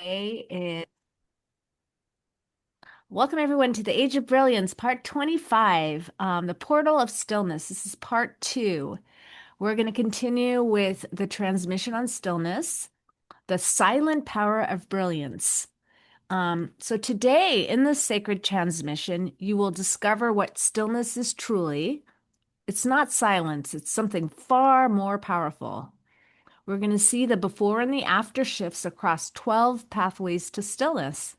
is welcome everyone to the Age of Brilliance, part 25, the Portal of Stillness. This is part two. We're going to continue with the transmission on stillness, the silent power of brilliance. So today in this sacred transmission, you will discover what stillness is truly. It's not silence, it's something far more powerful. We're going to see the before and the after shifts across 12 pathways to stillness.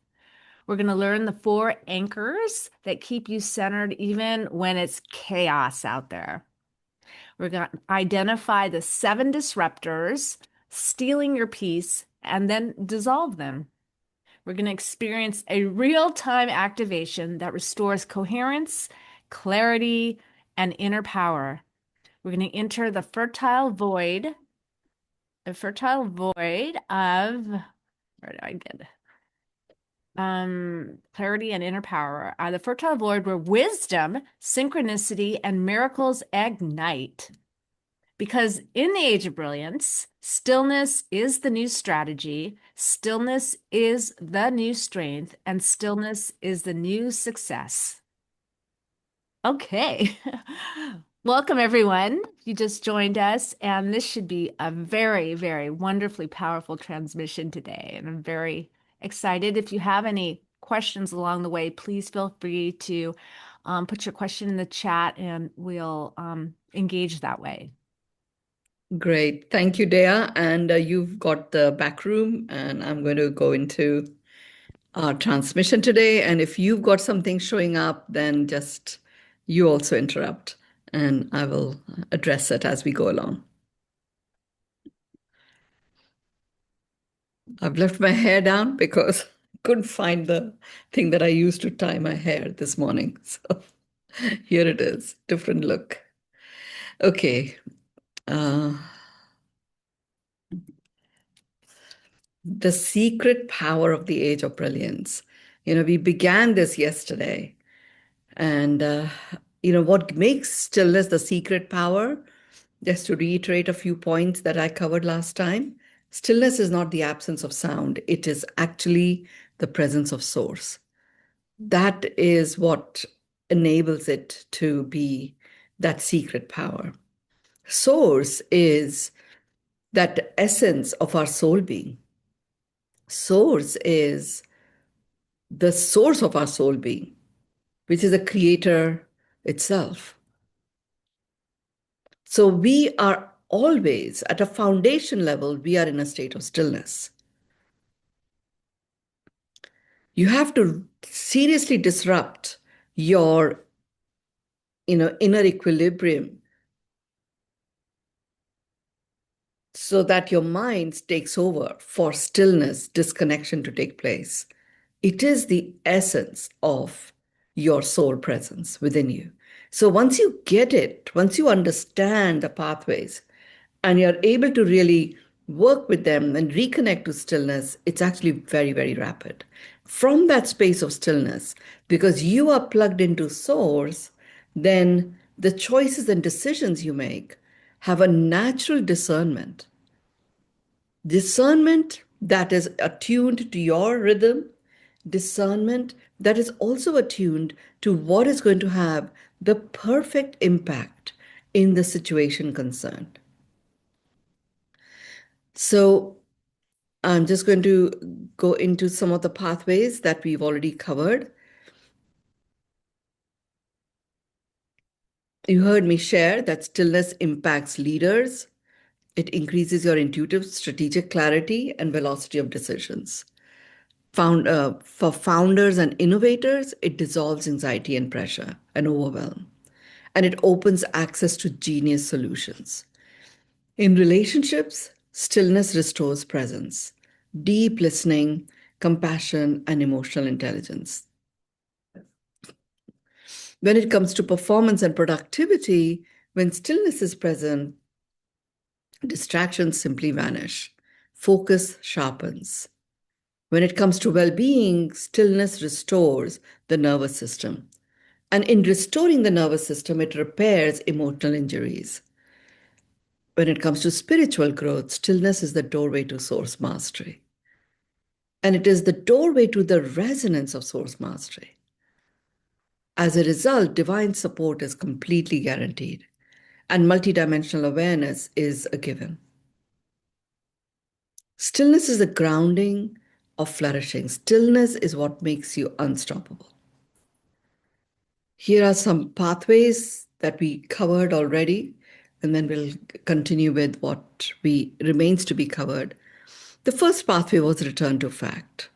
We're going to learn the four anchors that keep you centered even when it's chaos out there. We're going to identify the seven disruptors, stealing your peace, and then dissolve them. We're going to experience a real-time activation that restores coherence, clarity, and inner power. We're going to enter the fertile void of, where did I get? Clarity and inner power, the fertile void where wisdom, synchronicity, and miracles ignite. Because in the Age of Brilliance, stillness is the new strategy, stillness is the new strength, and stillness is the new success. Okay. Welcome, everyone. You just joined us, and this should be a very, very wonderfully powerful transmission today. And I'm very excited. If you have any questions along the way, please feel free to put your question in the chat and we'll engage that way. Great. Thank you, Dea. And you've got the back room, and I'm going to go into our transmission today. And if you've got something showing up, then just you also interrupt, and I will address it as we go along. I've left my hair down because I couldn't find the thing that I used to tie my hair this morning. So here it is, different look. Okay. The secret power of the Age of Brilliance. We began this yesterday. And, what makes stillness the secret power? Just to reiterate a few points that I covered last time, stillness is not the absence of sound. It is actually the presence of source. That is what enables it to be that secret power. Source is that essence of our soul being. Source is the source of our soul being, which is the creator itself. So we are always at a foundation level, we are in a state of stillness. You have to seriously disrupt your inner equilibrium so that your mind takes over for stillness, disconnection to take place. It is the essence of your soul presence within you. So once you get it, once you understand the pathways, and you're able to really work with them and reconnect to stillness, it's actually very, very rapid. From that space of stillness, because you are plugged into source, then the choices and decisions you make have a natural discernment. Discernment that is attuned to your rhythm, discernment that is also attuned to what is going to have the perfect impact in the situation concerned. So I'm just going to go into some of the pathways that we've already covered. You heard me share that stillness impacts leaders. It increases your intuitive, strategic clarity and velocity of decisions. For founders and innovators, it dissolves anxiety and pressure and overwhelm. And it opens access to genius solutions. In relationships, stillness restores presence, deep listening, compassion, and emotional intelligence. When it comes to performance and productivity, when stillness is present, distractions simply vanish. Focus sharpens. When it comes to well-being, stillness restores the nervous system. And in restoring the nervous system, it repairs emotional injuries. When it comes to spiritual growth, stillness is the doorway to source mastery. And it is the doorway to the resonance of source mastery. As a result, divine support is completely guaranteed, and multidimensional awareness is a given. Stillness is the grounding of flourishing. Stillness is what makes you unstoppable. Here are some pathways that we covered already, and then we'll continue with what remains to be covered. The first pathway was return to fact.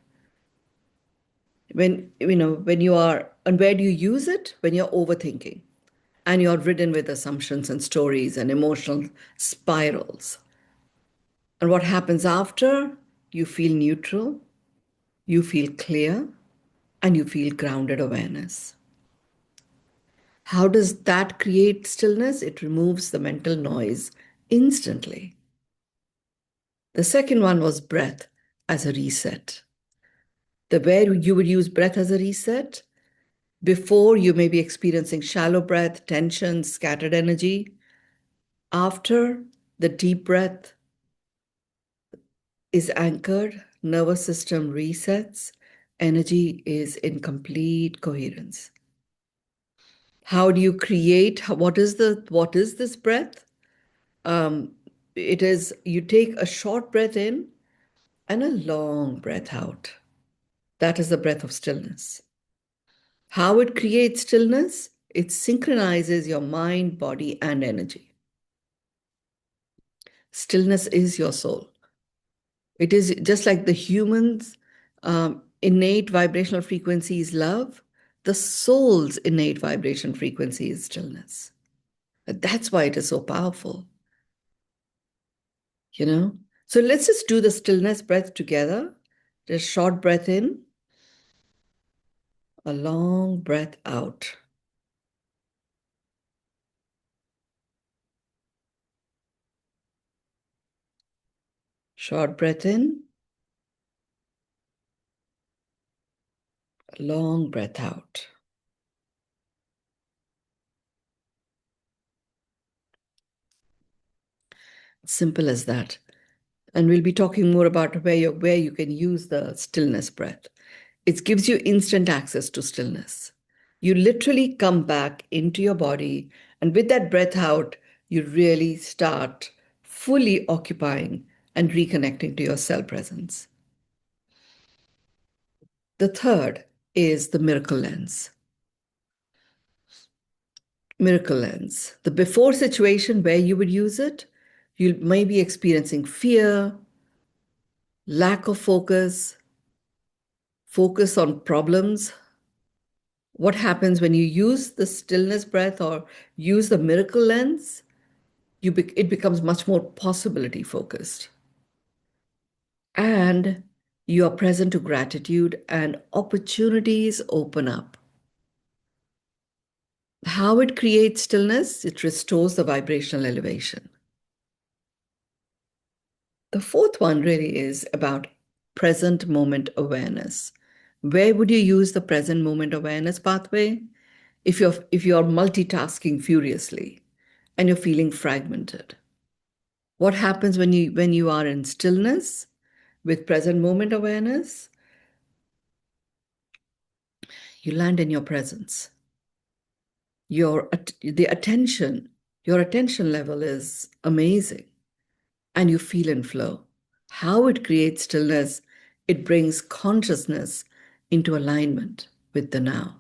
When you are, and where do you use it? When you're overthinking and you're ridden with assumptions and stories and emotional spirals. And what happens after? You feel neutral, you feel clear, and you feel grounded awareness. How does that create stillness? It removes the mental noise instantly. The second one was breath as a reset. The where you would use breath as a reset. Before, you may be experiencing shallow breath, tension, scattered energy. After, the deep breath is anchored, nervous system resets, energy is in complete coherence. How do you create? What is this breath? Um, it is you take a short breath in and a long breath out. That is the breath of stillness. How it creates stillness? It synchronizes your mind, body, and energy. Stillness is your soul. It is just like the human's innate vibrational frequency is love, the soul's innate vibration frequency is stillness. That's why it is so powerful, you know? So let's just do the stillness breath together. Just short breath in, a long breath out. Short breath in, a long breath out. Simple as that. And we'll be talking more about where you can use the stillness breath. It gives you instant access to stillness. You literally come back into your body, and with that breath out, you really start fully occupying and reconnecting to your cell presence. The third is the miracle lens. Miracle lens. The before situation where you would use it, you may be experiencing fear, lack of focus, focus on problems. What happens when you use the stillness breath or use the miracle lens? It becomes much more possibility focused. And you are present to gratitude and opportunities open up. How it creates stillness? It restores the vibrational elevation. The fourth one really is about present moment awareness. Where would you use the present moment awareness pathway? If you're multitasking furiously and you're feeling fragmented. What happens when you are in stillness with present moment awareness? You land in your presence. Your attention level is amazing and you feel in flow. How it creates stillness, it brings consciousness into alignment with the now.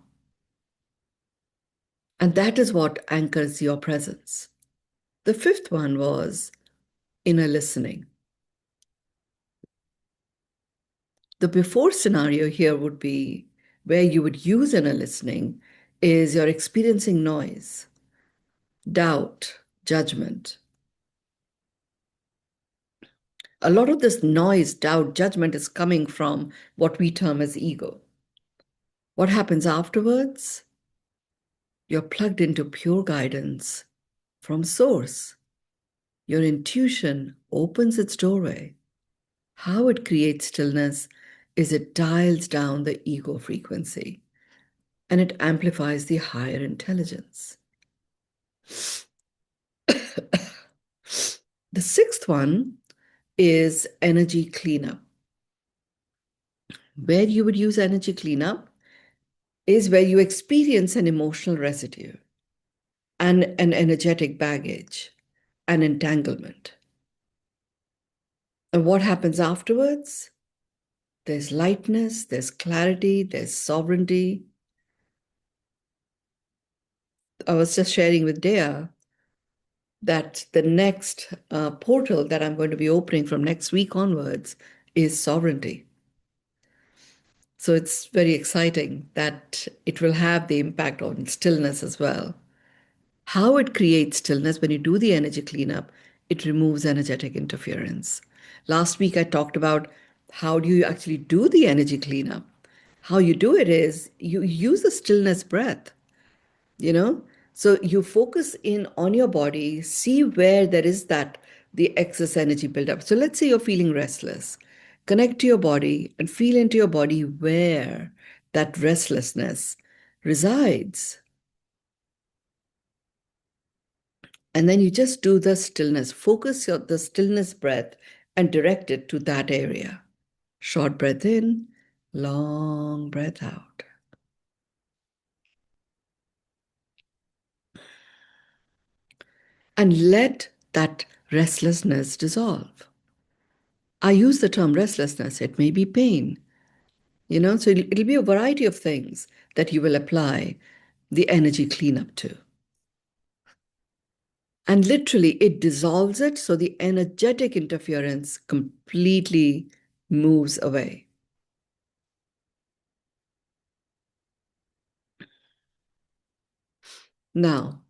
And that is what anchors your presence. The fifth one was inner listening. The before scenario here would be where you would use inner listening is you're experiencing noise, doubt, judgment. A lot of this noise, doubt, judgment is coming from what we term as ego. What happens afterwards? You're plugged into pure guidance from source. Your intuition opens its doorway. How it creates stillness is it dials down the ego frequency and it amplifies the higher intelligence. The sixth one is energy cleanup. Where you would use energy cleanup is where you experience an emotional residue and an energetic baggage, an entanglement. And what happens afterwards? There's lightness, there's clarity, there's sovereignty. I was just sharing with Dea that the next portal that I'm going to be opening from next week onwards is sovereignty. So it's very exciting that it will have the impact on stillness as well. How it creates stillness when you do the energy cleanup, it removes energetic interference. Last week, I talked about how do you actually do the energy cleanup. How you do it is you use the stillness breath, you know? So you focus in on your body, see where there is that the excess energy buildup. So let's say you're feeling restless. Connect to your body and feel into your body where that restlessness resides. And then you just do the stillness. Focus the stillness breath and direct it to that area. Short breath in, long breath out. And let that restlessness dissolve. I use the term restlessness. It may be pain, so it'll be a variety of things that you will apply the energy cleanup to. And literally, it dissolves it so the energetic interference completely moves away. Now,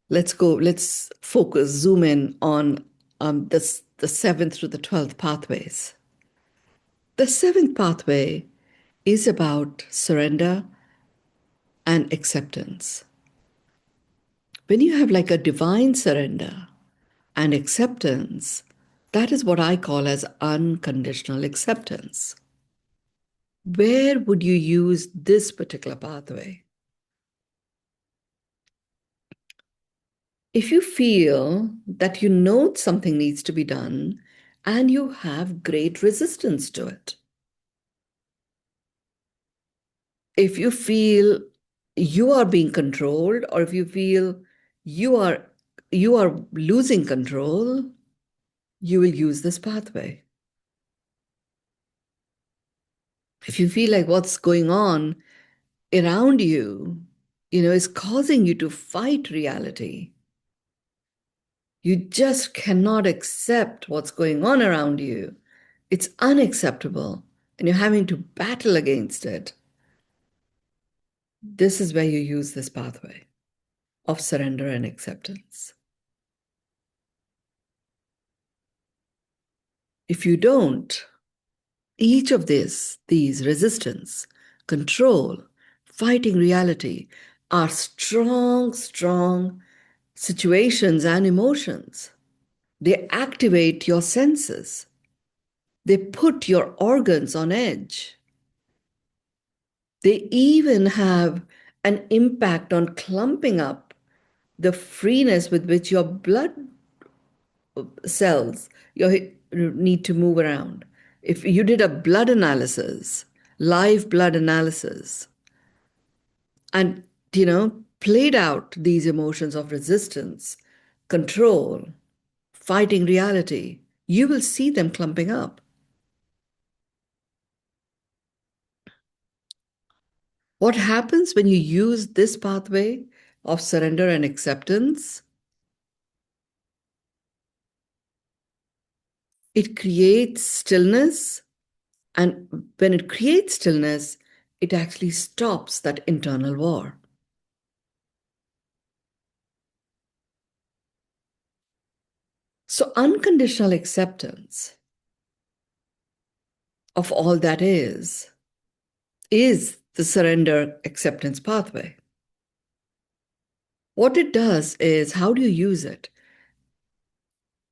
let's focus, zoom in on the seventh through the 12th pathways. The seventh pathway is about surrender and acceptance. When you have like a divine surrender and acceptance, that is what I call as unconditional acceptance. Where would you use this particular pathway? If you feel that you know something needs to be done and you have great resistance to it, if you feel you are being controlled, or if you feel you are you are losing control, you will use this pathway. If you feel like what's going on around you, is causing you to fight reality, you just cannot accept what's going on around you. It's unacceptable, and you're having to battle against it. This is where you use this pathway of surrender and acceptance. If you don't, each of these resistance, control, fighting reality are strong, strong situations and emotions. They activate your senses. They put your organs on edge. They even have an impact on clumping up the freeness with which your blood cells need to move around. If you did a blood analysis, live blood analysis, and played out these emotions of resistance, control, fighting reality, you will see them clumping up. What happens when you use this pathway of surrender and acceptance? It creates stillness, and when it creates stillness, it actually stops that internal war. So, unconditional acceptance of all that is the surrender acceptance pathway. What it does is, how do you use it?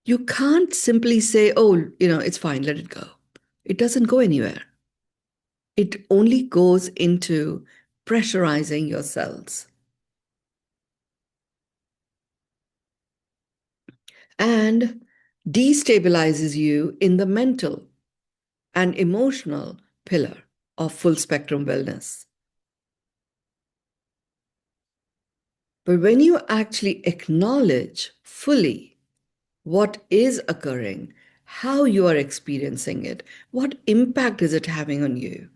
You can't simply say, oh, it's fine, let it go. It doesn't go anywhere. It only goes into pressurizing your cells and destabilizes you in the mental and emotional pillar of full spectrum wellness. But when you actually acknowledge fully what is occurring, how you are experiencing it, what impact is it having on you,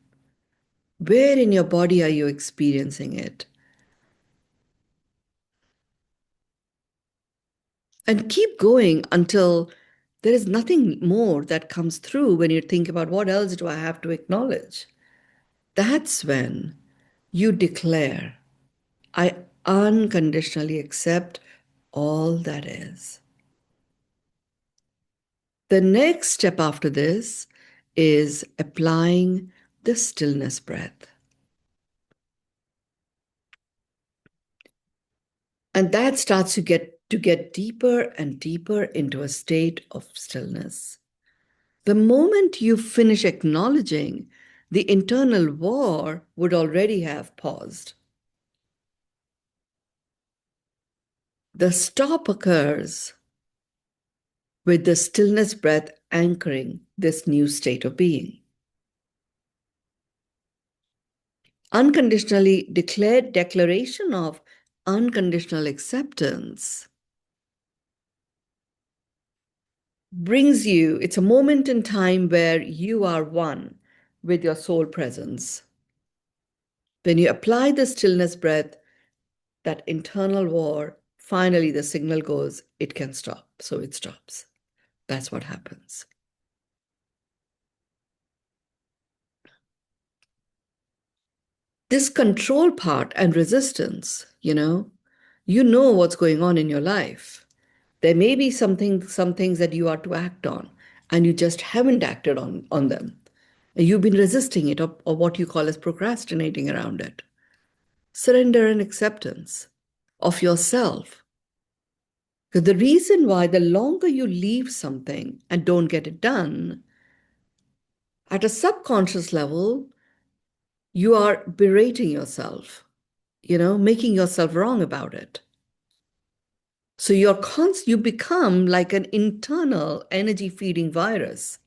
where in your body are you experiencing it, and keep going until there is nothing more that comes through when you think about what else do I have to acknowledge. That's when you declare, I unconditionally accept all that is. The next step after this is applying the stillness breath. And that starts to get deeper and deeper into a state of stillness. The moment you finish acknowledging, the internal war would already have paused. The stop occurs with the stillness breath anchoring this new state of being. Unconditionally declared declaration of unconditional acceptance brings you, it's a moment in time where you are one with your soul presence. When you apply the stillness breath, that internal war, finally the signal goes, it can stop. So it stops. That's what happens. This control part and resistance, you know what's going on in your life. There may be some things that you are to act on, and you just haven't acted on them. You've been resisting it, or what you call as procrastinating around it. Surrender and acceptance of yourself. Because the reason why the longer you leave something and don't get it done, at a subconscious level, you are berating yourself, making yourself wrong about it. So you become like an internal energy feeding virus,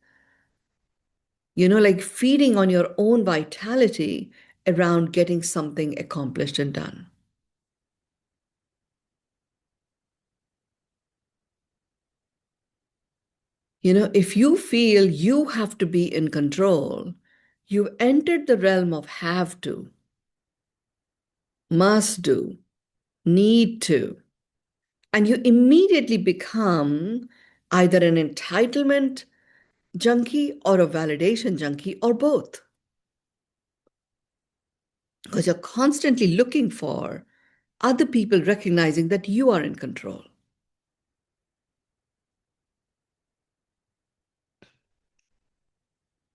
like feeding on your own vitality around getting something accomplished and done. If you feel you have to be in control, you've entered the realm of have to, must do, need to, and you immediately become either an entitlement junkie or a validation junkie or both. Because you're constantly looking for other people recognizing that you are in control.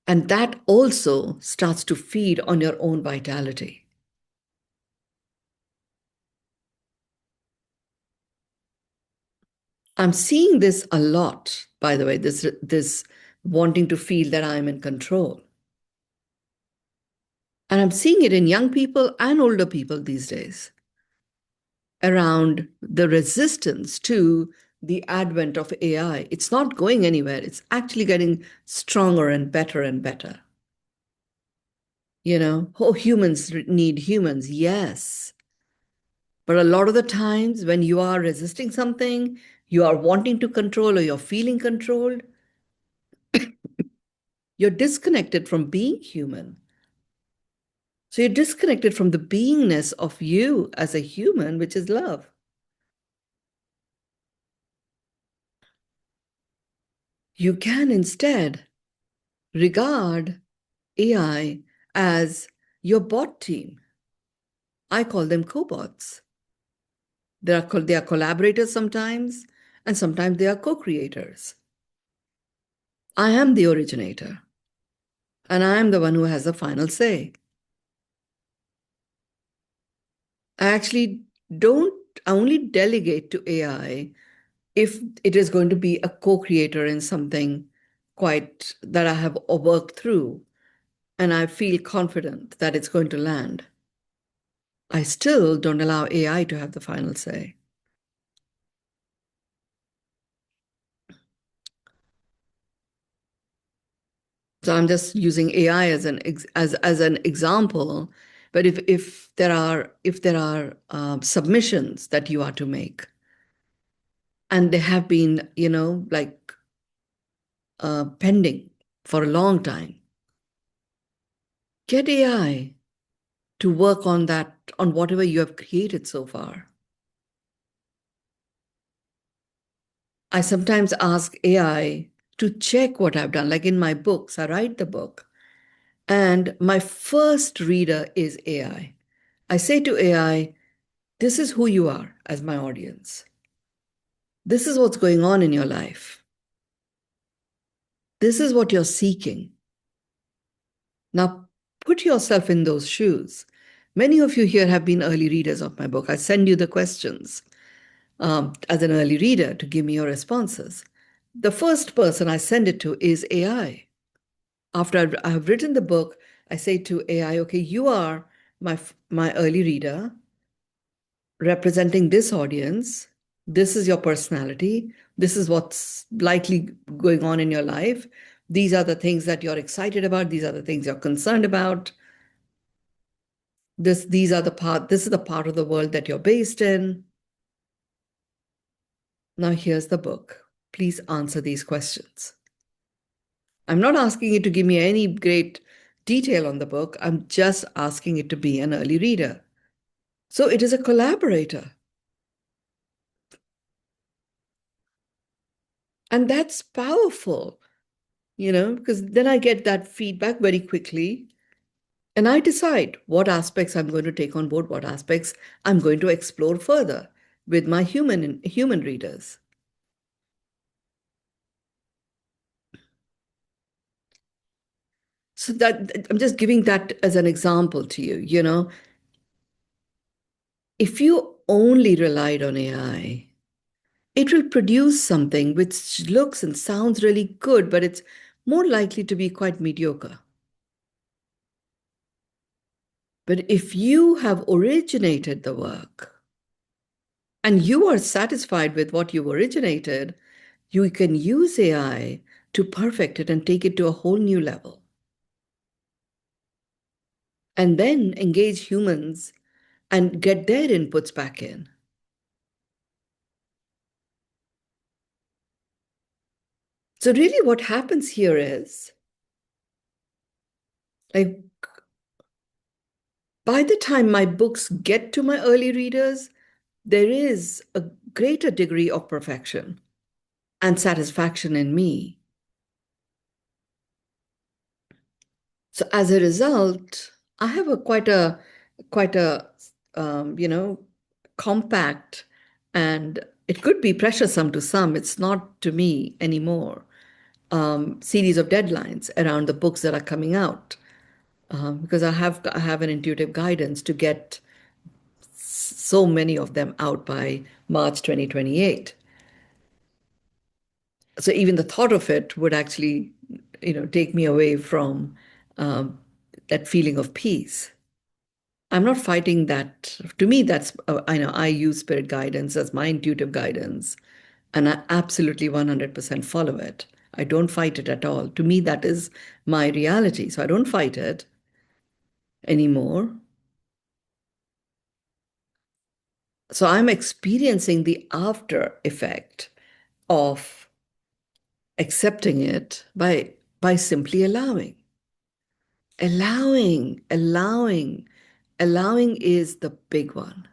And that also starts to feed on your own vitality. I'm seeing this a lot, by the way, this wanting to feel that I'm in control. And I'm seeing it in young people and older people these days around the resistance to the advent of AI. It's not going anywhere. It's actually getting stronger and better and better. Oh, humans need humans. Yes. But a lot of the times when you are resisting something, you are wanting to control or you're feeling controlled, you're disconnected from being human. So you're disconnected from the beingness of you as a human, which is love. You can instead regard AI as your bot team. I call them cobots. They are collaborators sometimes, and sometimes they are co-creators. I am the originator, and I am the one who has the final say. I actually don't I only delegate to AI if it is going to be a co-creator in something quite that I have worked through and I feel confident that it's going to land. I still don't allow AI to have the final say. So I'm just using AI as as an example. But if there are submissions that you are to make, and they have been, like pending for a long time, get AI to work on that, on whatever you have created so far. I sometimes ask AI to check what I've done. Like in my books, I write the book, and my first reader is AI. I say to AI, this is who you are as my audience. This is what's going on in your life. This is what you're seeking. Now, put yourself in those shoes. Many of you here have been early readers of my book. I send you the questions as an early reader to give me your responses. The first person I send it to is AI. After I have written the book, I say to AI, okay, you are my early reader representing this audience. This is your personality. This is what's likely going on in your life. These are the things that you're excited about. These are the things you're concerned about. This is the part of the world that you're based in. Now here's the book. Please answer these questions. I'm not asking it to give me any great detail on the book. I'm just asking it to be an early reader. So it is a collaborator. And that's powerful, because then I get that feedback very quickly. And I decide what aspects I'm going to take on board, what aspects I'm going to explore further with my human readers. So that I'm just giving that as an example to you. If you only relied on AI, it will produce something which looks and sounds really good, but it's more likely to be quite mediocre. But if you have originated the work and you are satisfied with what you've originated, you can use AI to perfect it and take it to a whole new level. And then engage humans and get their inputs back in. So, really, what happens here is like by the time my books get to my early readers, there is a greater degree of perfection and satisfaction in me. So as a result, I have a quite a um, you know compact, and it could be pressuresome to some. It's not to me anymore. Series of deadlines around the books that are coming out, because I have an intuitive guidance to get so many of them out by March 2028. So even the thought of it would actually, take me away from um, that feeling of peace. I'm not fighting that. To me, that's, I know I use spirit guidance as my intuitive guidance, and I absolutely 100% follow it. I don't fight it at all. To me, that is my reality. So I don't fight it anymore. So I'm experiencing the after effect of accepting it by simply allowing. Allowing is the big one.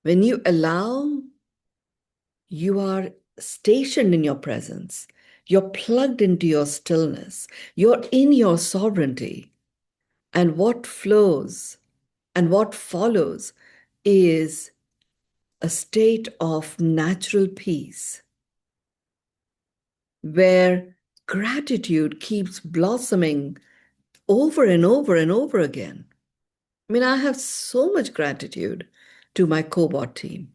When you allow, you are stationed in your presence. You're plugged into your stillness. You're in your sovereignty. And what flows and what follows is a state of natural peace where gratitude keeps blossoming over and over and over again. I mean, I have so much gratitude to my cobot team.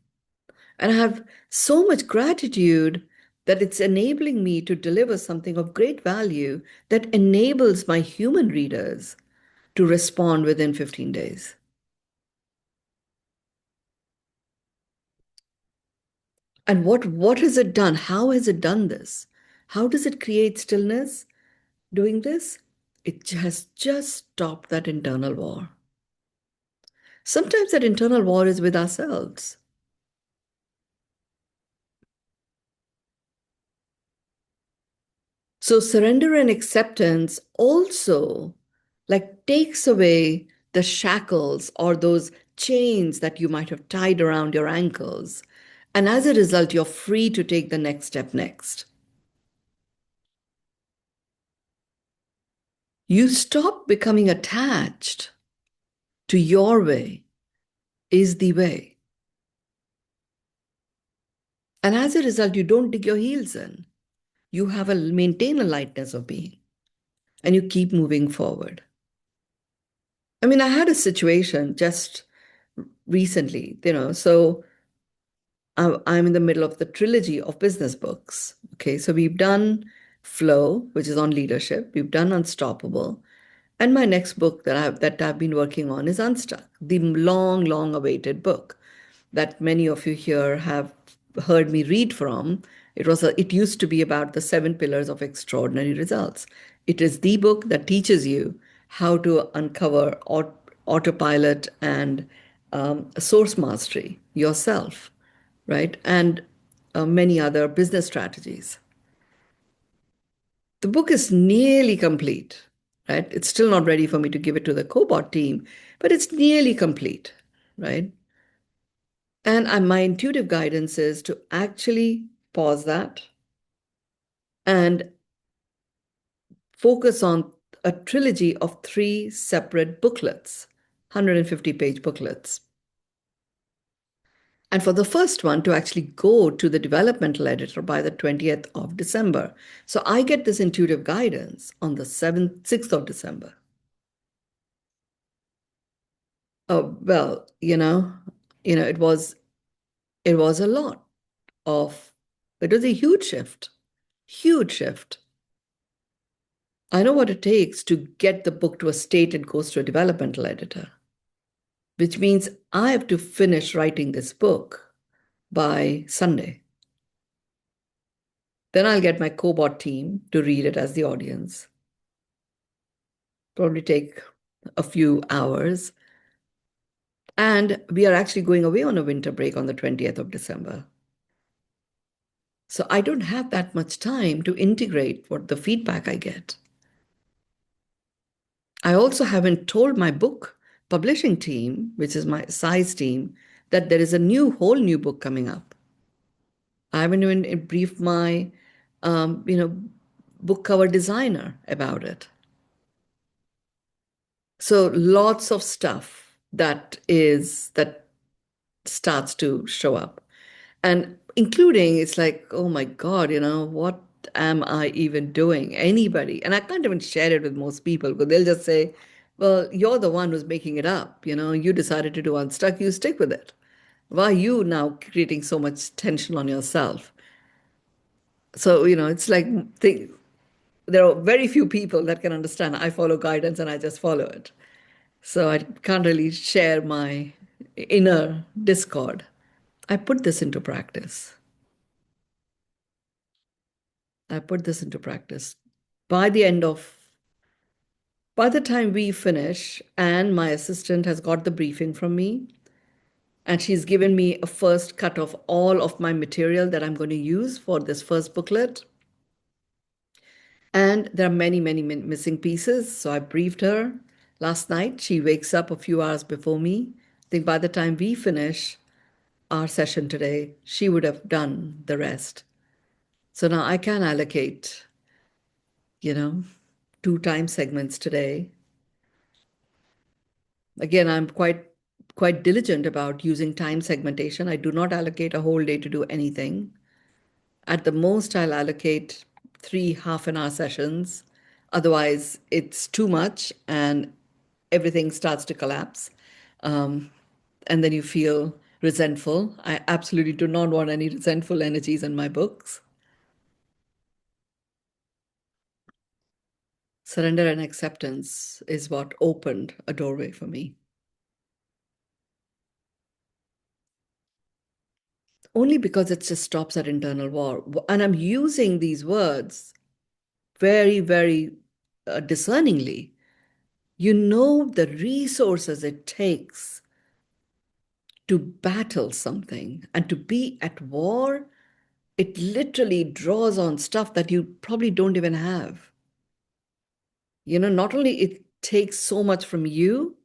And I have so much gratitude that it's enabling me to deliver something of great value that enables my human readers to respond within 15 days. And what has it done? How has it done this? How does it create stillness? doing this, it has just stopped that internal war. Sometimes that internal war is with ourselves. So surrender and acceptance also like takes away the shackles or those chains that you might have tied around your ankles. And as a result, you're free to take the next step next. You stop becoming attached to your way is the way. And as a result, you don't dig your heels in. You have a maintain a lightness of being and you keep moving forward. I mean, I had a situation just recently, so I'm in the middle of the trilogy of business books. Okay, so we've done Flow, which is on leadership. We've done Unstoppable, and my next book that I've been working on is Unstuck, the long, long awaited book that many of you here have heard me read from. It used to be about the 7 pillars of extraordinary results. It is the book that teaches you how to uncover autopilot and source mastery yourself, right? And many other business strategies. The book is nearly complete, right? It's still not ready for me to give it to the cobot team, but it's nearly complete, right? And my intuitive guidance is to actually pause that and focus on a trilogy of 3 separate booklets, 150-page booklets. And for the first one to actually go to the developmental editor by the 20th of December. So I get this intuitive guidance on the 6th of December. Oh, well, it was a lot of, it was a huge shift, huge shift. I know what it takes to get the book to a state it goes to a developmental editor, which means I have to finish writing this book by Sunday. Then I'll get my cobot team to read it as the audience. Probably take a few hours. And we are actually going away on a winter break on the 20th of December. So I don't have that much time to integrate what the feedback I get. I also haven't told my book publishing team, which is my size team, that there is a whole new book coming up. I haven't even briefed my, um, you know, book cover designer about it. So lots of stuff that starts to show up. And including, it's like, oh my God, what am I even doing? Anybody. And I can't even share it with most people because they'll just say, well, you're the one who's making it up. You decided to do Unstuck, you stick with it. Why are you now creating so much tension on yourself? So, it's like there are very few people that can understand. I follow guidance and I just follow it. So I can't really share my inner discord. I put this into practice. I put this into practice. By the end of, by the time we finish, and my assistant has got the briefing from me, and she's given me a first cut of all of my material that I'm going to use for this first booklet. And there are many, many missing pieces. So I briefed her last night. She wakes up a few hours before me. I think by the time we finish our session today, she would have done the rest. So now I can allocate, you know, 2 time segments today. Again, I'm quite diligent about using time segmentation. I do not allocate a whole day to do anything. At the most, I'll allocate 3 half-an-hour sessions. Otherwise, it's too much and everything starts to collapse. Um, and then you feel resentful. I absolutely do not want any resentful energies in my books. Surrender and acceptance is what opened a doorway for me. Only because it just stops that internal war. And I'm using these words very, very discerningly, you know the resources it takes to battle something and to be at war. It literally draws on stuff that you probably don't even have. Not only it takes so much from you,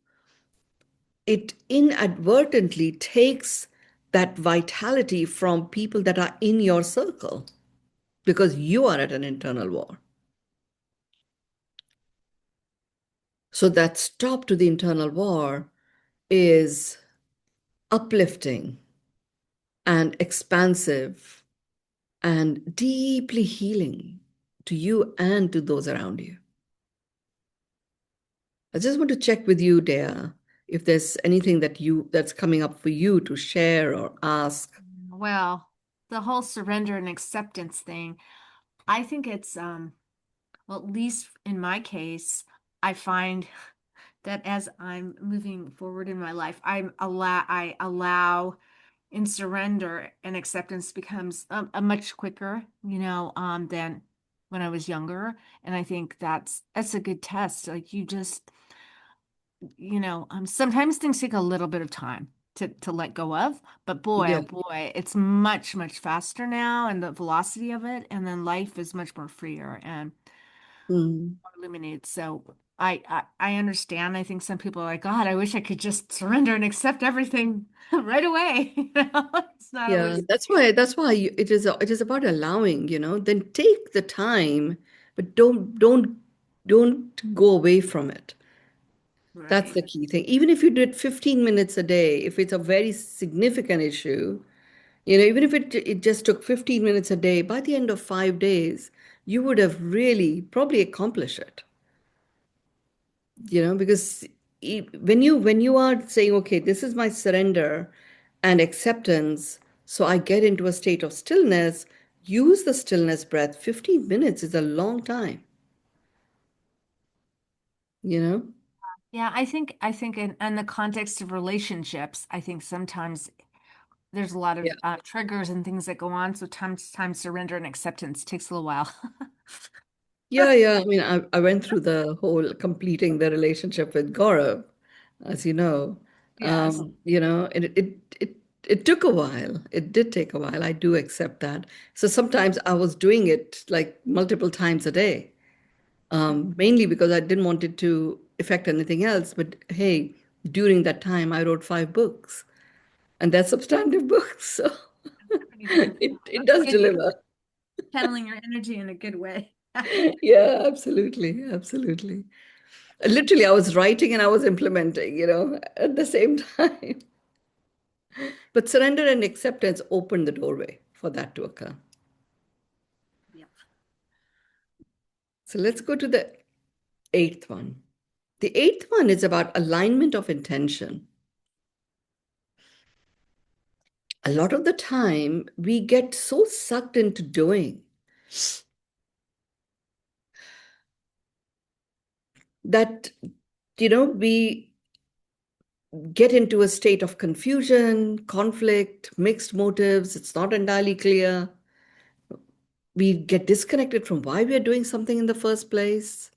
it inadvertently takes that vitality from people that are in your circle because you are at an internal war. So that stop to the internal war is uplifting and expansive and deeply healing to you and to those around you. I just want to check with you, Dea, if there's anything that's coming up for you to share or ask. Well, the whole surrender and acceptance thing, I think it's well, at least in my case, I find that as I'm moving forward in my life, I allow in surrender and acceptance becomes a much quicker, than when I was younger. And I think that's a good test. Like you just, sometimes things take a little bit of time to let go of, but boy, oh Yeah. boy, it's much, much faster now, and the velocity of it, and then life is much more freer and Mm. more illuminated. So I understand. I think some people are like, God, I wish I could just surrender and accept everything right away. It's not Yeah, always. it is about allowing, then take the time, but don't go away from it. That's Right. the key thing. Even if you did 15 minutes a day, if it's a very significant issue, even if it just took 15 minutes a day, by the end of 5 days, you would have really probably accomplished it. Because when you are saying, okay, this is my surrender and acceptance, so I get into a state of stillness, use the stillness breath. 15 minutes is a long time, you know? Yeah, I think in the context of relationships, I think sometimes there's a lot Yeah. of triggers and things that go on. So time surrender and acceptance takes a little while. Yeah, yeah. I mean, I went through the whole completing the relationship with Gaurav, as you know. Yes. It took a while. It did take a while. I do accept that. So sometimes I was doing it like multiple times a day, mainly because I didn't want it to affect anything else. But hey, during that time, I wrote 5 books, and they're substantive books. So Tiffany does. it That's does good. You're deliver. channeling your energy in a good way. Yeah, absolutely. Absolutely. Literally, I was writing and I was implementing, at the same time. But surrender and acceptance opened the doorway for that to occur. Yeah. So let's go to the eighth one. The eighth one is about alignment of intention. A lot of the time, we get so sucked into doing that, we get into a state of confusion, conflict, mixed motives. It's not entirely clear. We get disconnected from why we are doing something in the first place.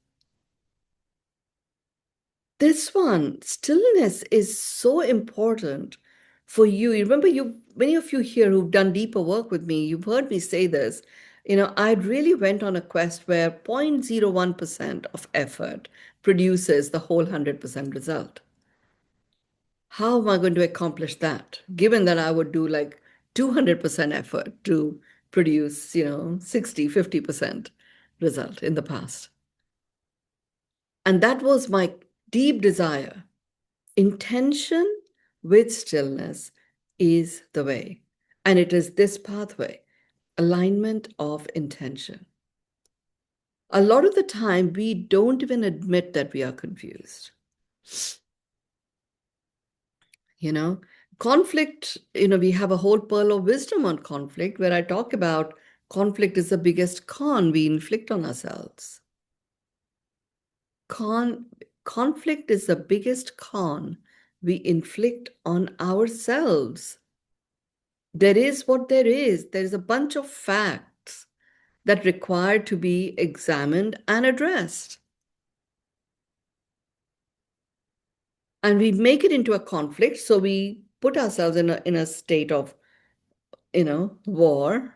This one, stillness is so important for you. You remember, many of you here who've done deeper work with me, you've heard me say this. I really went on a quest where 0.01% of effort produces the whole 100% result. How am I going to accomplish that? Given that I would do like 200% effort to produce, 60, 50% result in the past. And that was my deep desire. Intention with stillness is the way. And it is this pathway, alignment of intention. A lot of the time, we don't even admit that we are confused. You know, conflict, we have a whole pearl of wisdom on conflict where I talk about conflict is the biggest con we inflict on ourselves. Con Conflict is the biggest con we inflict on ourselves. There is what there is. There is a bunch of facts that require to be examined and addressed. and we make it into a conflict. So we put ourselves in a state of, war.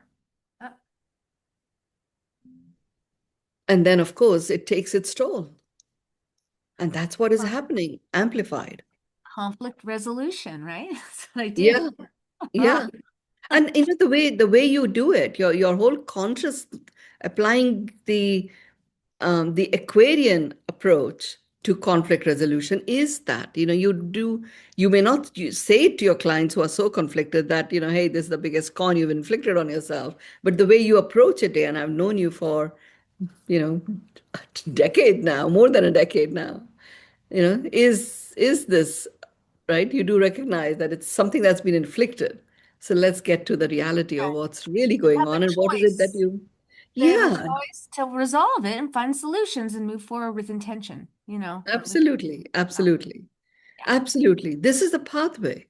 Uh, And then, of course, it takes its toll. And that's what is con- happening, amplified. Conflict resolution, right? That's what I do. Yeah, yeah. And the way you do it, your whole conscious applying the Aquarian approach to conflict resolution is that, you may not say it to your clients who are so conflicted that, hey, this is the biggest con you've inflicted on yourself. But the way you approach it, and I've known you for, you know, a decade now, more than a decade now, is this right? You do recognize that it's something that's been inflicted. So let's get to the reality of Right. what's really They going have a on and what is it that choice. you, They have a yeah, choice to resolve it and find solutions and move forward with intention, with absolutely, absolutely, yeah. absolutely. This is the pathway,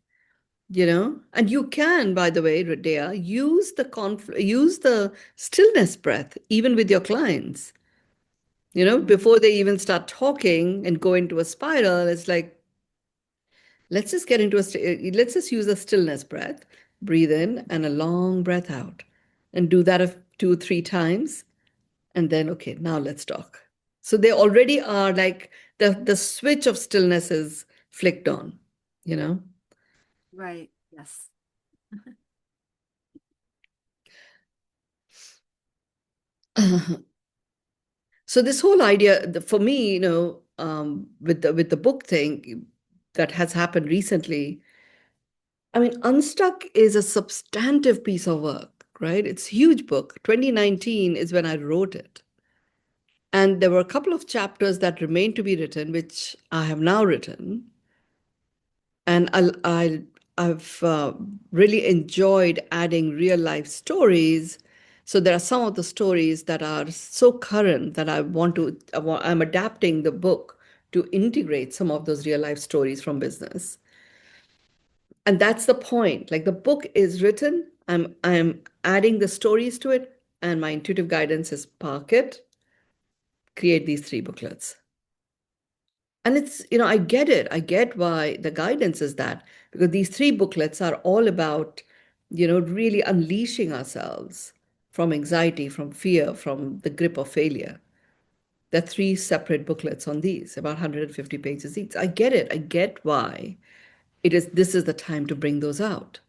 and you can, by the way, Radea, use the stillness breath even with your clients. Mhm. Before they even start talking and go into a spiral, it's like, let's just use a stillness breath. Breathe in and a long breath out. And do that 2, 3 times. And then, okay, now let's talk. So they already are like the switch of stillness is flicked on, you know? Right. Yes. So this whole idea, for me, with the book thing that has happened recently, I mean, Unstuck is a substantive piece of work, right? It's a huge book. 2019 is when I wrote it. And there were a couple of chapters that remained to be written, which I have now written. And I've really enjoyed adding real life stories. So there are some of the stories that are so current that I'm adapting the book to integrate some of those real life stories from business. And that's the point. Like the book is written, I'm adding the stories to it, and my intuitive guidance is park it, create these 3 booklets. And I get it. I get why the guidance is that, because these 3 booklets are all about, really unleashing ourselves from anxiety, from fear, from the grip of failure. There are 3 separate booklets on these, about 150 pages each. I get it. I get why this is the time to bring those out.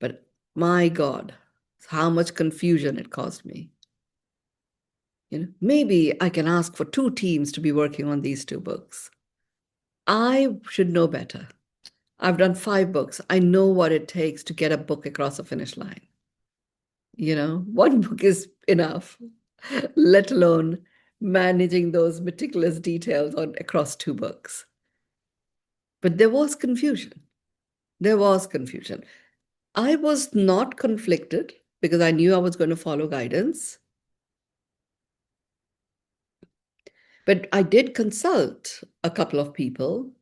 But my God, how much confusion it caused me. Maybe I can ask for 2 teams to be working on these 2 books. I should know better. I've done 5 books. I know what it takes to get a book across the finish line. One book is enough, let alone managing those meticulous details on across 2 books. But there was confusion. There was confusion. I was not conflicted because I knew I was going to follow guidance. But I did consult a couple of people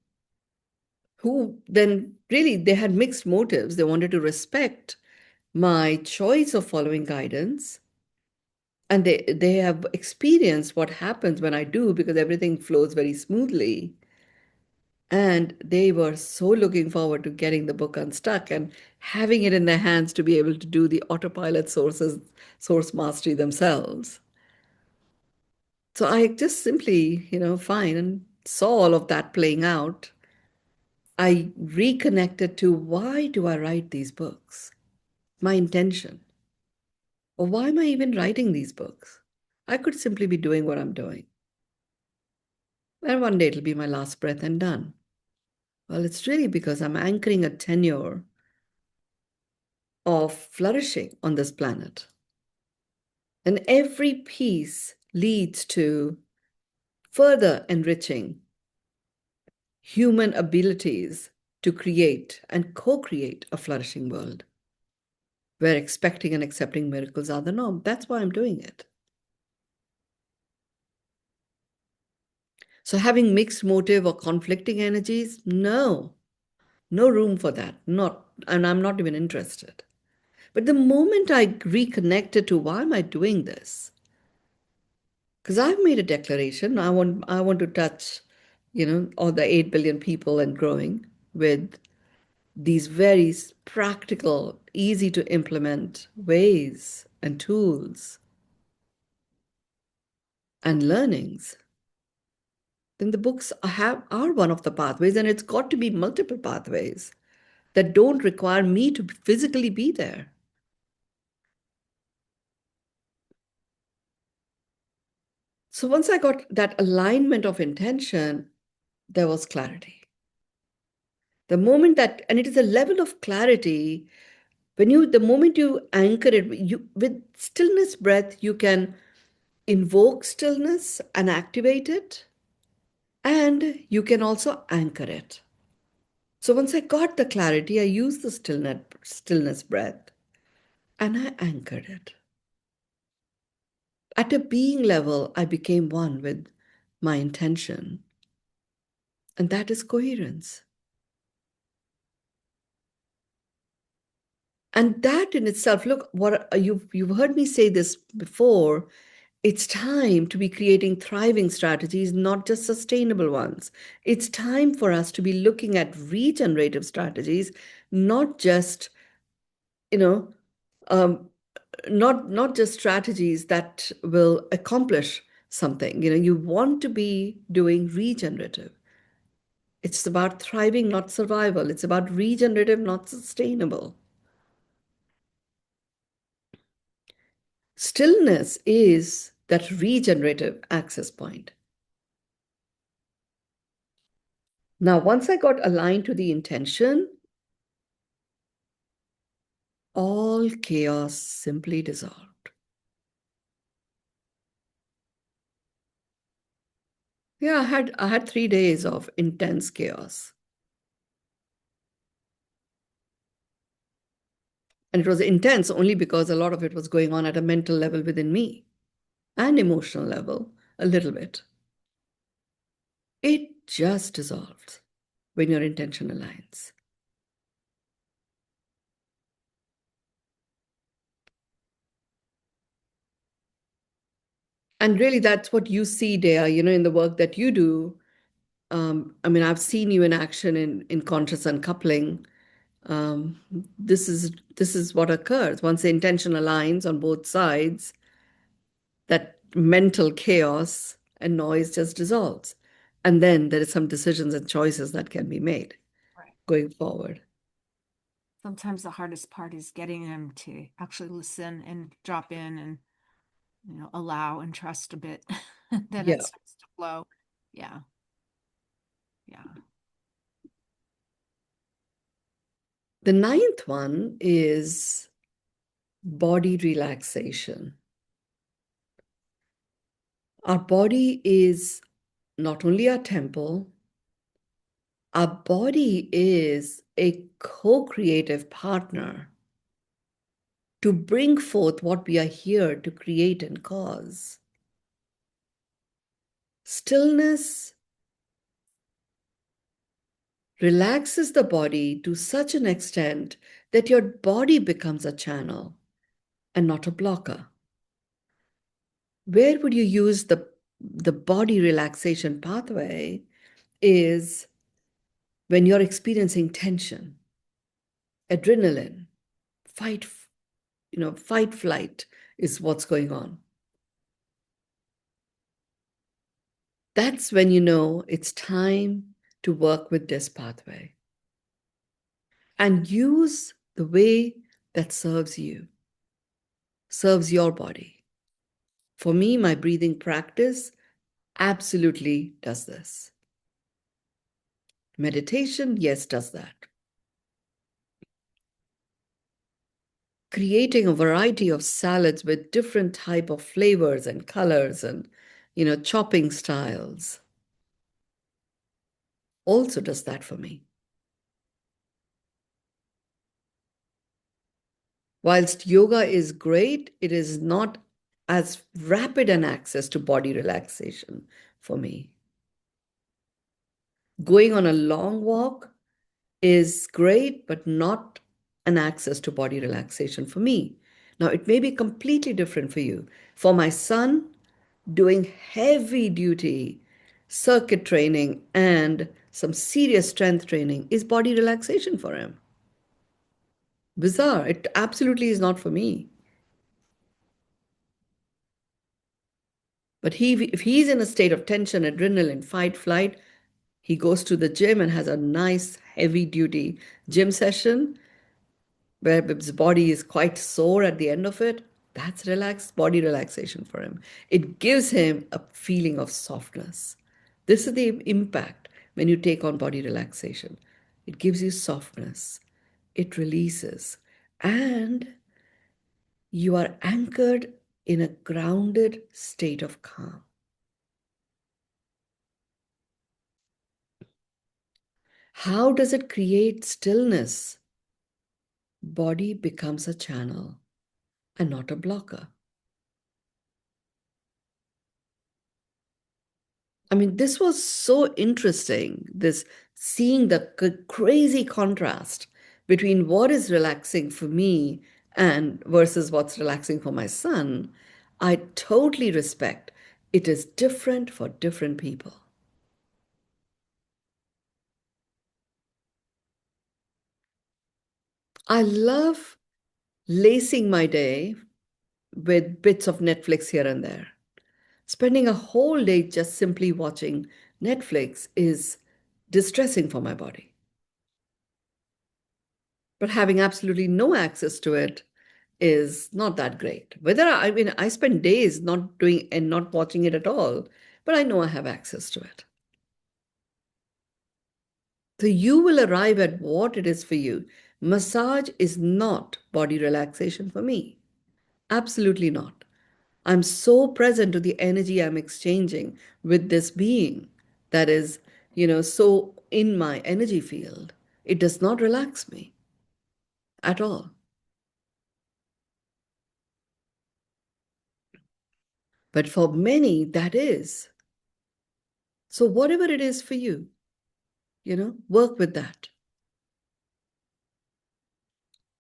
who then really they had mixed motives. They wanted to respect my choice of following guidance, and they have experienced what happens when I do, because everything flows very smoothly. And they were so looking forward to getting the book unstuck and having it in their hands to be able to do the autopilot source mastery themselves. So I just simply, fine, and saw all of that playing out. I reconnected to, why do I write these books? My intention. Or why am I even writing these books? I could simply be doing what I'm doing. And one day it'll be my last breath and done. Well, it's really because I'm anchoring a tenure of flourishing on this planet. And every piece leads to further enriching human abilities to create and co create a flourishing world where expecting and accepting miracles are the norm. That's why I'm doing it. So, having mixed motive or conflicting energies, no, no room for that. Not, and I'm not even interested. But the moment I reconnected to, why am I doing this? Because I've made a declaration. I want to touch, or the 8 billion people and growing with these very practical, easy to implement ways and tools and learnings, then the books are one of the pathways, and it's got to be multiple pathways that don't require me to physically be there. So once I got that alignment of intention, there was clarity. The moment that, and it is a level of clarity the moment you anchor it, with stillness breath, you can invoke stillness and activate it, and you can also anchor it. So once I got the clarity, I used the stillness breath and I anchored it. At a being level, I became one with my intention, and that is coherence. And that in itself, look, what you've heard me say this before. It's time to be creating thriving strategies, not just sustainable ones. It's time for us to be looking at regenerative strategies, not just, you know, um, not just strategies that will accomplish something. You want to be doing regenerative. It's about thriving, not survival. It's about regenerative, not sustainable. Stillness is that regenerative access point. Now, once I got aligned to the intention, all chaos simply dissolved. Yeah, I had 3 days of intense chaos. And it was intense only because a lot of it was going on at a mental level within me and emotional level a little bit. It just dissolves when your intention aligns. And really, that's what you see there, in the work that you do. I mean, I've seen you in action in conscious uncoupling. Um, this is this is what occurs once the intention aligns on both sides. That mental chaos and noise just dissolves, and then there is some decisions and choices that can be made Right. going forward. Sometimes the hardest part is getting them to actually listen and drop in and, allow and trust a bit. Then it Yeah. starts to flow. Yeah. Yeah. The ninth one is body relaxation. Our body is not only our temple, our body is a co-creative partner to bring forth what we are here to create and cause. Stillness relaxes the body to such an extent that your body becomes a channel and not a blocker. Where would you use the body relaxation pathway is when you're experiencing tension, adrenaline, fight, fight flight is what's going on. That's when you know it's time to work with this pathway and use the way that serves you, serves your body. For me, my breathing practice absolutely does this. Meditation, yes, does that. Creating a variety of salads with different type of flavors and colors and, chopping styles also does that for me. Whilst yoga is great, it is not as rapid an access to body relaxation for me. Going on a long walk is great, but not an access to body relaxation for me. Now, it may be completely different for you. For my son, doing heavy duty circuit training, and some serious strength training is body relaxation for him. Bizarre. It absolutely is not for me. But if he's in a state of tension, adrenaline, fight, flight, he goes to the gym and has a nice heavy duty gym session where his body is quite sore at the end of it. That's relaxed body relaxation for him. It gives him a feeling of softness. This is the impact when you take on body relaxation. It gives you softness, it releases, and you are anchored in a grounded state of calm. How does it create stillness? Body becomes a channel and not a blocker. I mean, this was so interesting, this seeing the crazy contrast between what is relaxing for me and versus what's relaxing for my son. I totally respect. It is different for different people. I love lacing my day with bits of Netflix here and there. Spending a whole day just simply watching Netflix is distressing for my body. But having absolutely no access to it is not that great. I mean, I spend days not doing and not watching it at all, but I know I have access to it. So you will arrive at what it is for you. Massage is not body relaxation for me. Absolutely not. I'm so present to the energy I'm exchanging with this being that is, so in my energy field. It does not relax me at all. But for many, that is. So, whatever it is for you, work with that.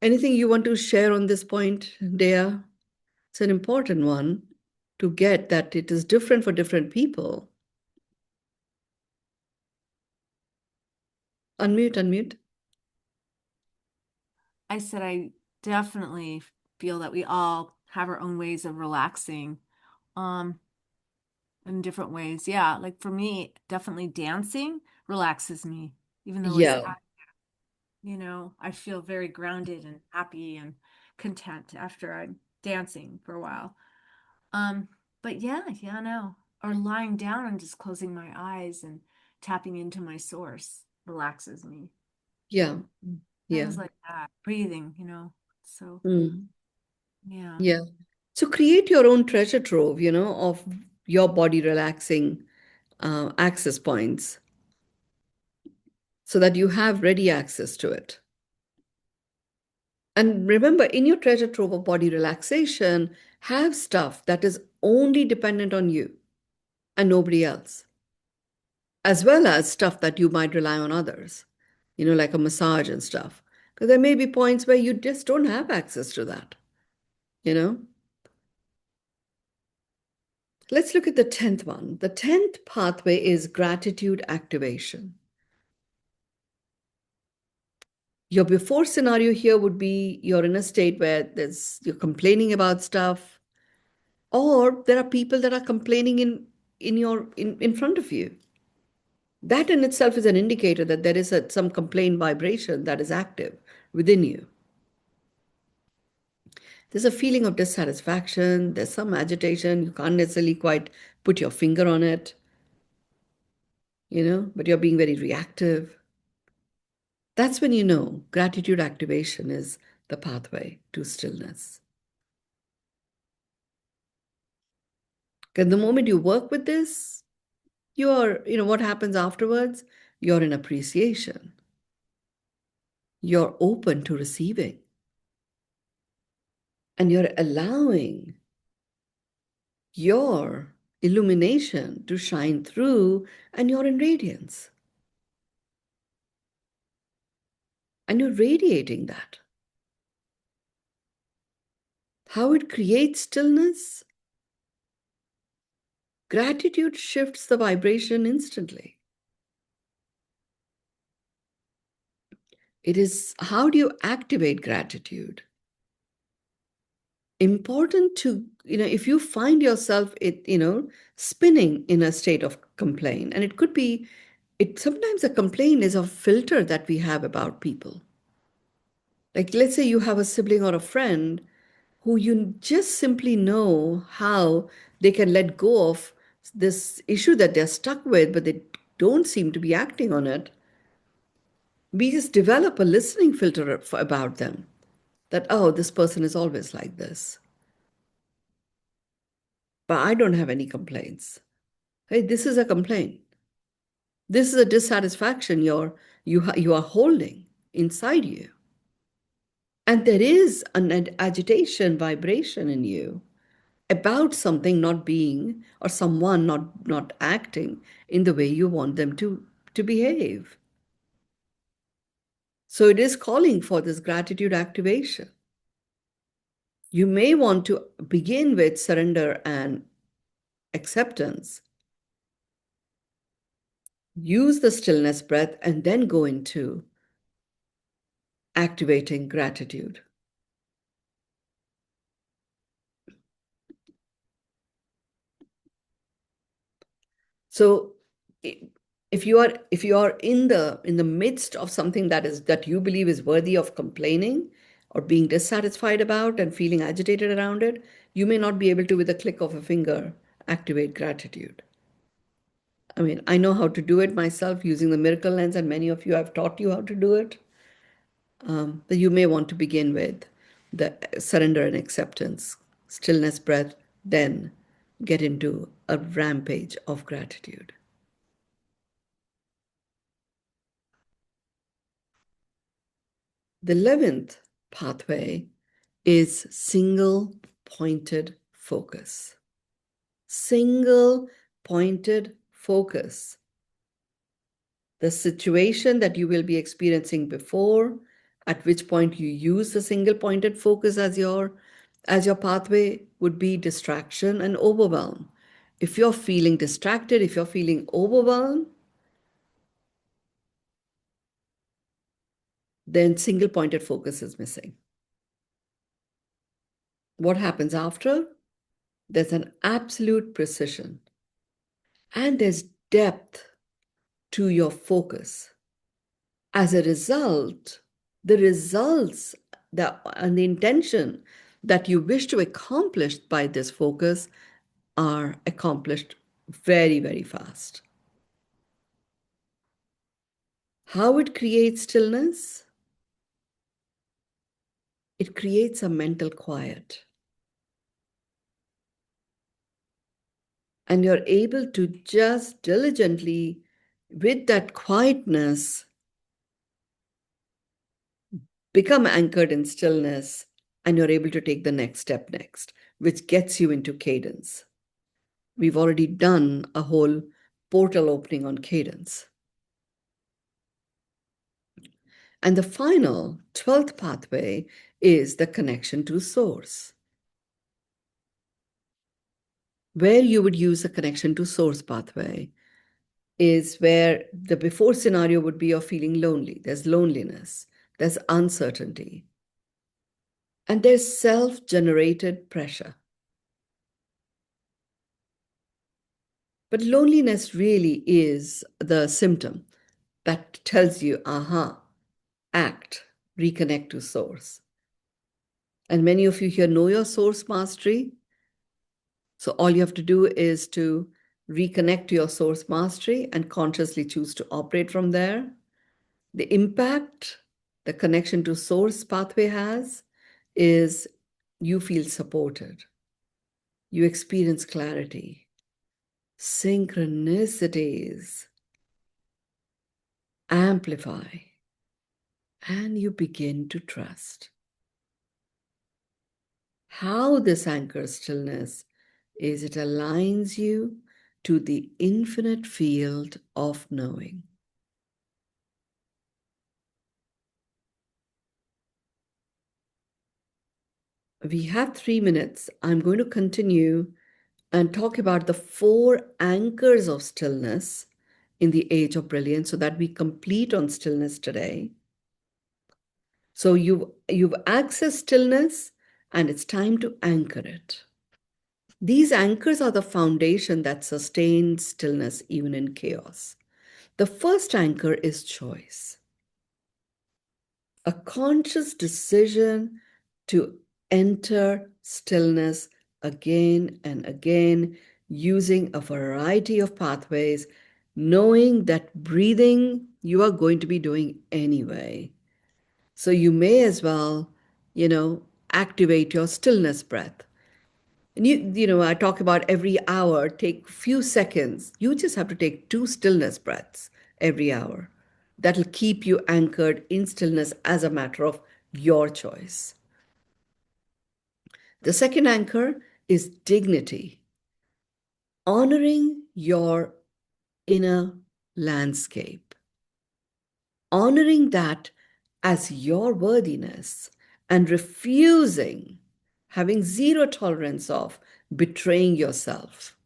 Anything you want to share on this point, Dea? It's an important one to get that it is different for different people. Unmute, unmute. I said I definitely feel that we all have our own ways of relaxing, um, in different ways. Yeah, like for me, definitely dancing relaxes me, even though it's, Yeah, I feel very grounded and happy and content after I'm dancing for a while. Um, but yeah, no. Or lying down and just closing my eyes and tapping into my source relaxes me. yeah, yeah. Things like that, breathing, So, Mm, yeah. yeah. So create your own treasure trove, of your body relaxing access points so that you have ready access to it. And remember, in your treasure trove of body relaxation, have stuff that is only dependent on you and nobody else, as well as stuff that you might rely on others, like a massage and stuff. Because there may be points where you just don't have access to that, you know? Let's look at the 10th one. The 10th pathway is gratitude activation. Your before scenario here would be you're in a state where you're complaining about stuff, or there are people that are complaining in front of you. That in itself is an indicator that there is some complaint vibration that is active within you. There's a feeling of dissatisfaction, there's some agitation, you can't necessarily quite put your finger on it, but you're being very reactive. That's when you know gratitude activation is the pathway to stillness. Because the moment you work with this, what happens afterwards? You're in appreciation. You're open to receiving. And you're allowing your illumination to shine through, and you're in radiance. And you're radiating that. How it creates stillness? Gratitude shifts the vibration instantly. It is how do you activate gratitude? Important to, if you find yourself spinning in a state of complaint, and it could be, it sometimes a complaint is a filter that we have about people. Like, let's say you have a sibling or a friend who you just simply know how they can let go of this issue that they're stuck with, but they don't seem to be acting on it. We just develop a listening filter about them, that, oh, this person is always like this, but I don't have any complaints. Hey, this is a complaint. This is a dissatisfaction you are holding inside you. And there is an agitation vibration in you about something not being, or someone not acting in the way you want them to behave. So it is calling for this gratitude activation. You may want to begin with surrender and acceptance. Use the stillness breath and then go into activating gratitude. So if you are in the midst of something that you believe is worthy of complaining or being dissatisfied about and feeling agitated around it, you may not be able to, with a click of a finger, activate gratitude. I mean, I know how to do it myself using the miracle lens, and many of you have taught you how to do it. But you may want to begin with the surrender and acceptance, stillness breath, then get into a rampage of gratitude. The 11th pathway is single pointed focus. Single pointed focus. The situation that you will be experiencing before, at which point you use the single pointed focus as your pathway, would be distraction and overwhelm. If you're feeling distracted, if you're feeling overwhelmed, then single pointed focus is missing. What happens after? There's an absolute precision and there's depth to your focus. As a result, the results and the intention that you wish to accomplish by this focus are accomplished very, very fast. How it creates stillness? It creates a mental quiet. And you're able to just diligently, with that quietness, become anchored in stillness, and you're able to take the next step next, which gets you into cadence. We've already done a whole portal opening on cadence. And the final 12th pathway is the connection to source, where you would use the connection to source pathway is where the before scenario would be of feeling lonely. There's loneliness, there's uncertainty, and there's self-generated pressure. But loneliness really is the symptom that tells you, aha, act, reconnect to source. And many of you here know your source mastery. So all you have to do is to reconnect to your source mastery and consciously choose to operate from there. The impact the connection to source pathway has is you feel supported. You experience clarity, synchronicities amplify, and you begin to trust. How this anchors stillness is it aligns you to the infinite field of knowing. We have 3 minutes. I'm going to continue and talk about the four anchors of stillness in the age of brilliance so that we complete on stillness today. So you've accessed stillness and it's time to anchor it. These anchors are the foundation that sustains stillness even in chaos. The first anchor is choice, a conscious decision to enter stillness again and again using a variety of pathways, knowing that breathing you are going to be doing anyway. So you may as well, you know, activate your stillness breath. And I talk about every hour, take few seconds. You just have to take two stillness breaths every hour. That'll keep you anchored in stillness as a matter of your choice. The second anchor is dignity, honoring your inner landscape, honoring that as your worthiness and refusing, having zero tolerance of betraying yourself.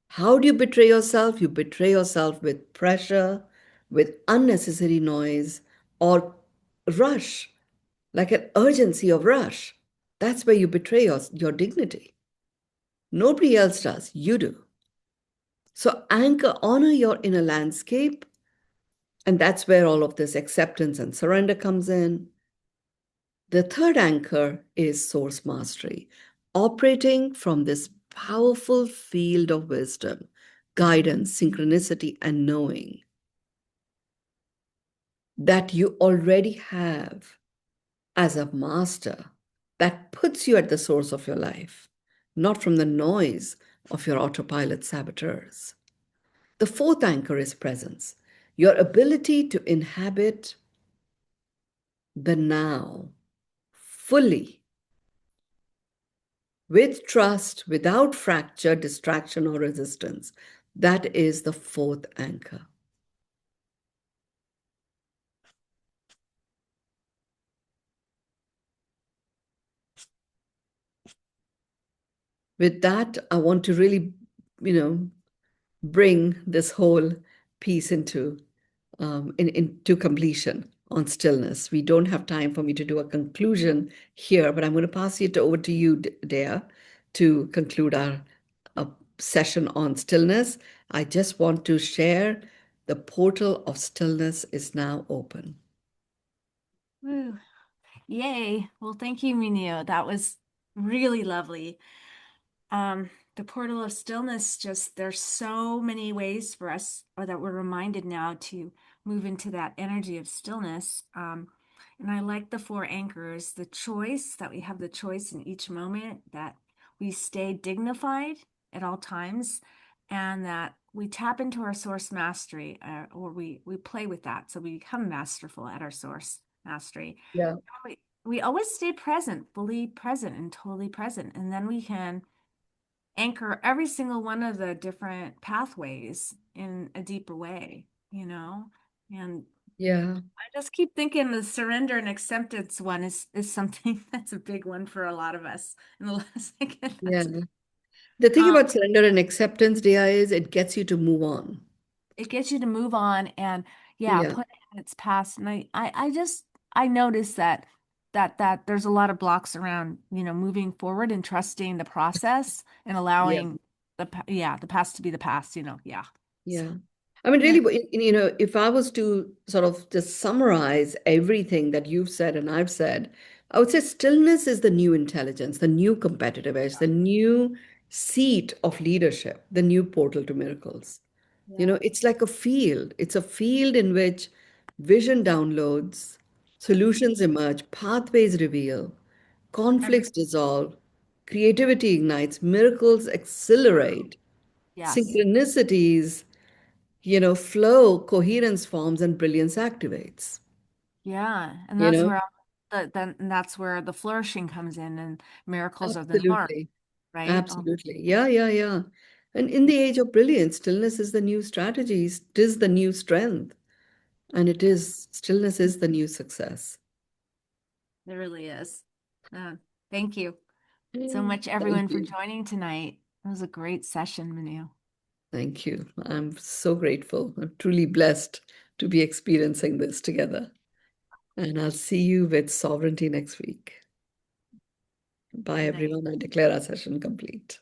How do you betray yourself? You betray yourself with pressure, with unnecessary noise, or rush, like an urgency of rush. That's where you betray your dignity. Nobody else does, you do. So anchor, honor your inner landscape, and that's where all of this acceptance and surrender comes in. The third anchor is source mastery, operating from this powerful field of wisdom, guidance, synchronicity, and knowing that you already have as a master that puts you at the source of your life, not from the noise of your autopilot saboteurs. The fourth anchor is presence, your ability to inhabit the now fully with trust, without fracture, distraction, or resistance. That is the fourth anchor. With that, I want to really, you know, bring this whole piece into completion on stillness. We don't have time for me to do a conclusion here, but I'm going to pass it over to you, Dea, to conclude our uh, session on stillness. I just want to share the portal of stillness is now open. Woo. Yay. Well, thank you, Minio. That was really lovely. The portal of stillness, just there's so many ways for us, or that we're reminded now to move into that energy of stillness. And I like the four anchors, the choice, that we have the choice in each moment, that we stay dignified at all times, and that we tap into our source mastery, or we play with that. So we become masterful at our source mastery. Yeah. We always stay present, fully present and totally present. And then we can anchor every single one of the different pathways in a deeper way, you know? And Yeah. I just keep thinking the surrender and acceptance one is something that's a big one for a lot of us. In the last second, Yeah. The thing um, about surrender and acceptance, Dea, is it gets you to move on. it gets you to move on and yeah, Yeah. put it in its past. And I just I noticed that there's a lot of blocks around, moving forward and trusting the process and Yeah. allowing the past to be the past, yeah. So, Yeah. I mean, yeah. really, if I was to sort of just summarize everything that you've said and I've said, I would say stillness is the new intelligence, the new competitive edge, the new seat of leadership, the new portal to miracles. Yeah. It's like a field. It's a field in which vision downloads, solutions emerge, pathways reveal, Every conflicts dissolve, creativity ignites, miracles accelerate, yes. synchronicities, flow, coherence forms, and brilliance activates. Yeah. And You that's know, where and that's where the flourishing comes in and miracles are the norm, absolutely. right? Absolutely. Yeah, yeah, yeah. And in the age of brilliance, stillness is the new strategy, it is the new strength, and stillness is the new success. It really is. Uh, Thank you so Mm. much, Thank everyone, for you. joining tonight. It was a great session, Manu. Thank you. I'm so grateful. I'm truly blessed to be experiencing this together. And I'll see you with sovereignty next week. Bye, Good night. everyone. I declare our session complete.